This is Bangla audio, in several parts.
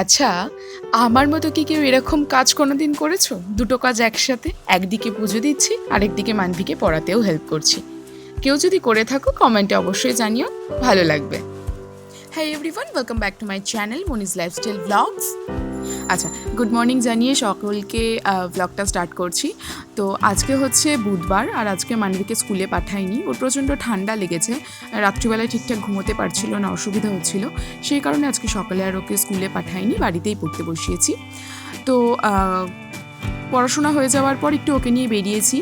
আচ্ছা, আমার মতো কি কেউ এরকম কাজ কোনোদিন করেছো? দুটো কাজ একসাথে, একদিকে পুজো দিচ্ছি, আরেকদিকে মানভিকে পড়াতেও হেল্প করছি। কেউ যদি করে থাকো কমেন্টে অবশ্যই জানিও, ভালো লাগবে। হ্যাঁ everyone, welcome back to my channel Moniz lifestyle blogs. আচ্ছা, গুড মর্নিং জানিয়ে সকলকে ব্লগটা স্টার্ট করছি। তো আজকে হচ্ছে বুধবার, আর আজকে মানবিকে স্কুলে পাঠাইনি। ওর প্রচণ্ড ঠান্ডা লেগেছে, রাত্রিবেলায় ঠিকঠাক ঘুমোতে পারছিল না, অসুবিধা হচ্ছিল। সেই কারণে আজকে সকালে আর ওকে স্কুলে পাঠাইনি, বাড়িতেই পড়তে বসিয়েছি। তো পড়াশোনা হয়ে যাওয়ার পর একটু ওকে নিয়ে বেরিয়েছি।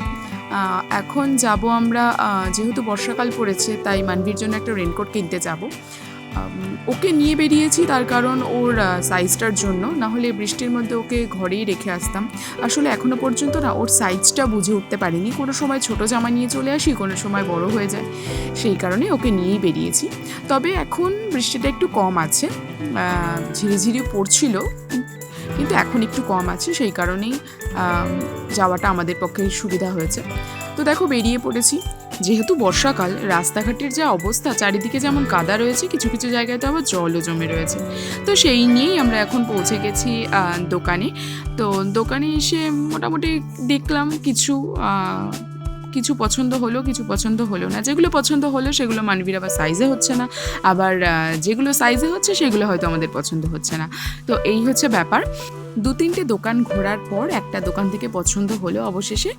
এখন যাব আমরা, যেহেতু বর্ষাকাল পড়েছে তাই মানবির জন্য একটা রেনকোট কিনতে যাব। ওকে নিয়ে বেরিয়েছি তার কারণ ওর সাইজটার জন্য, না হলে বৃষ্টির মধ্যে ওকে ঘরেই রেখে আসতাম। আসলে এখনও পর্যন্ত না ওর সাইজটা বুঝে উঠতে পারিনি, কোনো সময় ছোট জামা নিয়ে চলে আসি, কোনো সময় বড় হয়ে যায়, সেই কারণে ওকে নিয়েই বেরিয়েছি। তবে এখন বৃষ্টিটা একটু কম আছে, ঝিরিঝিরি পড়ছিল, কিন্তু এখন একটু কম আছে, সেই কারণেই যাওয়াটা আমাদের পক্ষে সুবিধা হয়েছে। তো দেখো বেরিয়ে পড়েছি। যেহেতু বর্ষাকাল, রাস্তাঘাটের যা অবস্থা, চারিদিকে যেমন কাদা রয়েছে, কিছু কিছু জায়গায় তো আবার জলও জমে রয়েছে। তো সেই নিয়েই আমরা এখন পৌঁছে গেছি দোকানে। তো দোকানে এসে মোটামুটি দেখলাম কিছু কিছু পছন্দ হলো, কিছু পছন্দ হলো না। যেগুলো পছন্দ হলো সেগুলো মানবীর আবার সাইজে হচ্ছে না, আবার যেগুলো সাইজে হচ্ছে সেগুলো হয়তো আমাদের পছন্দ হচ্ছে না। তো এই হচ্ছে ব্যাপার। দু তিনটে দোকান ঘোরার পর একটা দোকান থেকে পছন্দ হলো অবশেষে,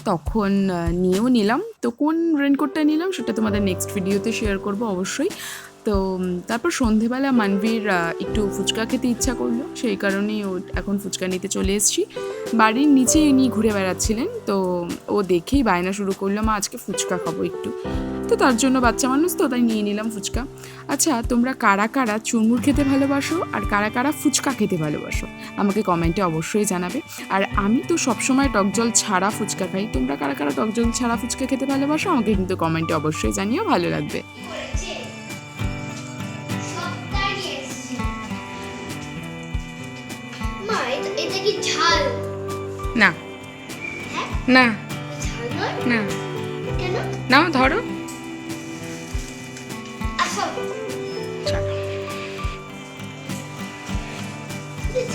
তখন নিয়েও নিলাম। তো কোন রেনকোটটা নিলাম সেটা তোমাদের নেক্সট ভিডিওতে শেয়ার করব অবশ্যই। তো তারপর সন্ধেবেলা মানবীর একটু ফুচকা খেতে ইচ্ছা করলো, সেই কারণেই ও এখন ফুচকা নিতে চলে এসেছি। বাড়ির নিচে নিয়ে ঘুরে বেড়াচ্ছিলেন, তো ও দেখেই বায়না শুরু করলো, মা আজকে ফুচকা খাবো একটু। তো তার জন্য বাচ্চা মানুষ তো, তাই নিয়ে নিলাম ফুচকা। আচ্ছা, তোমরা কারা কারা চুরমুর খেতে ভালোবাসো আর কারা কারা ফুচকা খেতে ভালোবাসো আমাকে কমেন্টে অবশ্যই জানাবে। আর আমি তো সবসময় টক জল ছাড়া ফুচকা খাই, তোমরা কারা কারা টক জল ছাড়া ফুচকা খেতে ভালোবাসো আমাকে কিন্তু কমেন্টে অবশ্যই জানিও, ভালো লাগবে। এটা কি ঝাল? না না ঝাল নয়? না, কেন? নাও ধরো। আচ্ছা,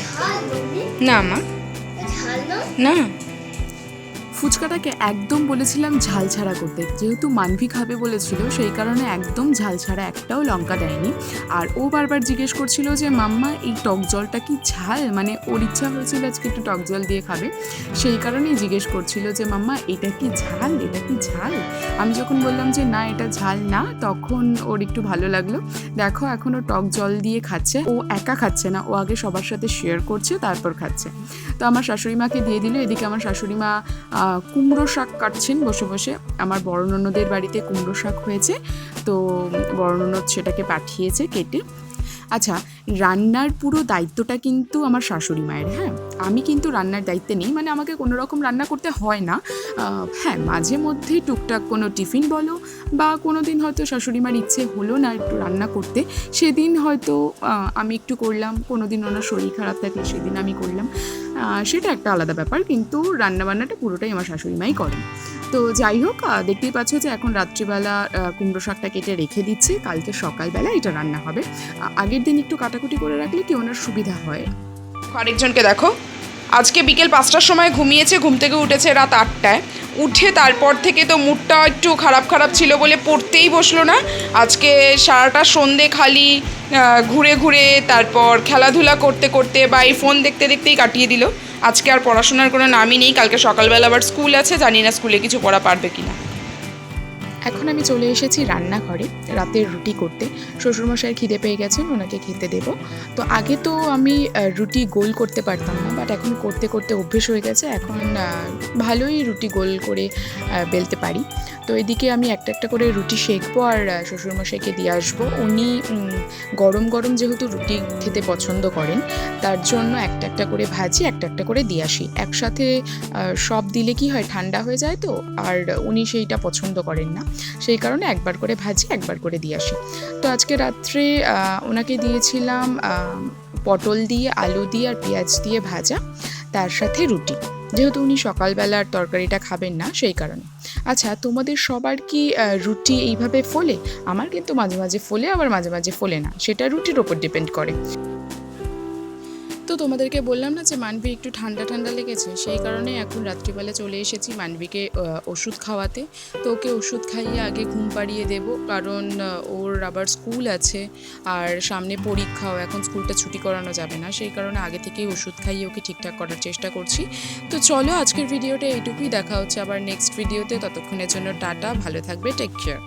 ঝাল নয়? না মা, ঝাল নয়? না। ফুচকাটাকে একদম বলেছিলাম ঝাল ছাড়া করতে, যেহেতু মানভি খাবে বলেছিল সেই কারণে একদম ঝাল ছাড়া, একটাও লঙ্কা দেয়নি। আর ও বারবার জিজ্ঞেস করছিল যে মাম্মা এই টক জলটা কি ঝাল, মানে ওর ইচ্ছা হয়েছিল আজকে একটু টক জল দিয়ে খাবে, সেই কারণেই জিজ্ঞেস করছিল যে মাম্মা এটা কি ঝাল, এটা কি ঝাল। আমি যখন বললাম যে না এটা ঝাল না, তখন ওর একটু ভালো লাগলো। দেখো এখন ও টক জল দিয়ে খাচ্ছে, ও একা খাচ্ছে না, ও আগে সবার সাথে শেয়ার করছে তারপর খাচ্ছে। তো আমার শাশুড়ি মাকে দিয়ে দিল, এদিকে আমার শাশুড়ি মা কুমড়ো শাক কাটছেন বসে বসে। আমার বড় ননদের বাড়িতে কুমড়ো শাক হয়েছে, তো বড় ননদ সেটাকে পাঠিয়েছে কেটে। আচ্ছা, রান্নার পুরো দায়িত্বটা কিন্তু আমার শাশুড়ি মায়ের। হ্যাঁ, আমি কিন্তু রান্নার দায়িত্বে নেই, মানে আমাকে কোনো রকম রান্না করতে হয় না। হ্যাঁ, মাঝে মধ্যে টুকটাক কোনো টিফিন বলো বা কোনো দিন হয়তো শাশুড়ি মার ইচ্ছে হলো না একটু রান্না করতে, সেদিন হয়তো আমি একটু করলাম, কোনো দিন ওনার শরীর খারাপ থাকলে সেদিন আমি করলাম, সেটা একটা আলাদা ব্যাপার। কিন্তু রান্নাবান্নাটা পুরোটাই আমার শাশুড়ি মাই করেন। তো যাই হোক, দেখতেই পাচ্ছ যে এখন রাত্রিবেলা কুমড়ো শাকটা কেটে রেখে দিচ্ছে, কালকে সকালবেলা এটা রান্না হবে। আগের দিন একটু কাটাকুটি করে রাখলে কি ওনার সুবিধা হয়। আরেকজনকে দেখো, আজকে বিকেল 5টার সময় ঘুমিয়েছে, ঘুম থেকে উঠেছে রাত 8টায়। উঠে তারপর থেকে তো মুডটা একটু খারাপ খারাপ ছিল বলে পড়তেই বসলো না। আজকে সারাটা সন্ধে খালি ঘুরে ঘুরে, তারপর খেলাধুলা করতে করতে বা এই ফোন দেখতে দেখতেই কাটিয়ে দিল। আজকে আর পড়াশোনার কোনো নামই নেই, কালকে সকালবেলা আবার স্কুল আছে, জানি না স্কুলে কিছু পড়া পারবে কিনা। এখন আমি চলে এসেছি রান্নাঘরে রাতের রুটি করতে। শ্বশুরমশাইয়ের খিদে পেয়ে গেছেন, ওনাকে খেতে দেব। তো আগে তো আমি রুটি গোল করতে পারতাম না, বাট এখন করতে করতে অভ্যেস হয়ে গেছে, এখন ভালোই রুটি গোল করে বেলতে পারি। তো এদিকে আমি একটা একটা করে রুটি সেঁকবো আর শ্বশুরমশাইকে দিয়ে আসবো। উনি গরম গরম যেহেতু রুটি খেতে পছন্দ করেন, তার জন্য একটা একটা করে ভাজি, একটা একটা করে দিয়ে আসি। একসাথে সব দিলে কি হয়, ঠান্ডা হয়ে যায় তো, আর উনি সেইটা পছন্দ করেন না, সেই কারণে একবার করে ভাজি, একবার করে দিয়ে আসি। তো আজকে রাত্রে ওনাকে দিয়েছিলাম পটল দিয়ে, আলু দিয়ে আর পেঁয়াজ দিয়ে ভাজা, তার সাথে রুটি, যেহেতু উনি সকালবেলার তরকারিটা খাবেন না সেই কারণে। আচ্ছা, তোমাদের সবার কি রুটি এইভাবে ফোলে? আমার কিন্তু মাঝে মাঝে ফোলে, আবার মাঝে মাঝে ফোলে না, সেটা রুটির ওপর ডিপেন্ড করে। তো তোমাদেরকে বললাম না যে মানভি একটু ঠান্ডা ঠান্ডা লেগেছে, সেই কারণে এখন রাত্রিবেলা চলে এসেছি মানভিকে ওষুধ খাওয়াতে। তো ওকে ওষুধ খাইয়ে আগে ঘুম পাড়িয়ে দেবো, কারণ ওর আবার স্কুল আছে আর সামনে পরীক্ষাও, এখন স্কুলটা ছুটি করানো যাবে না, সেই কারণে আগে থেকেই ওষুধ খাইয়ে ওকে ঠিকঠাক করার চেষ্টা করছি। তো চলো আজকের ভিডিওটা এইটুকুই, দেখা হচ্ছে আবার নেক্সট ভিডিওতে। ততক্ষণের জন্য টাটা, ভালো থাকবে, টেক কেয়ার।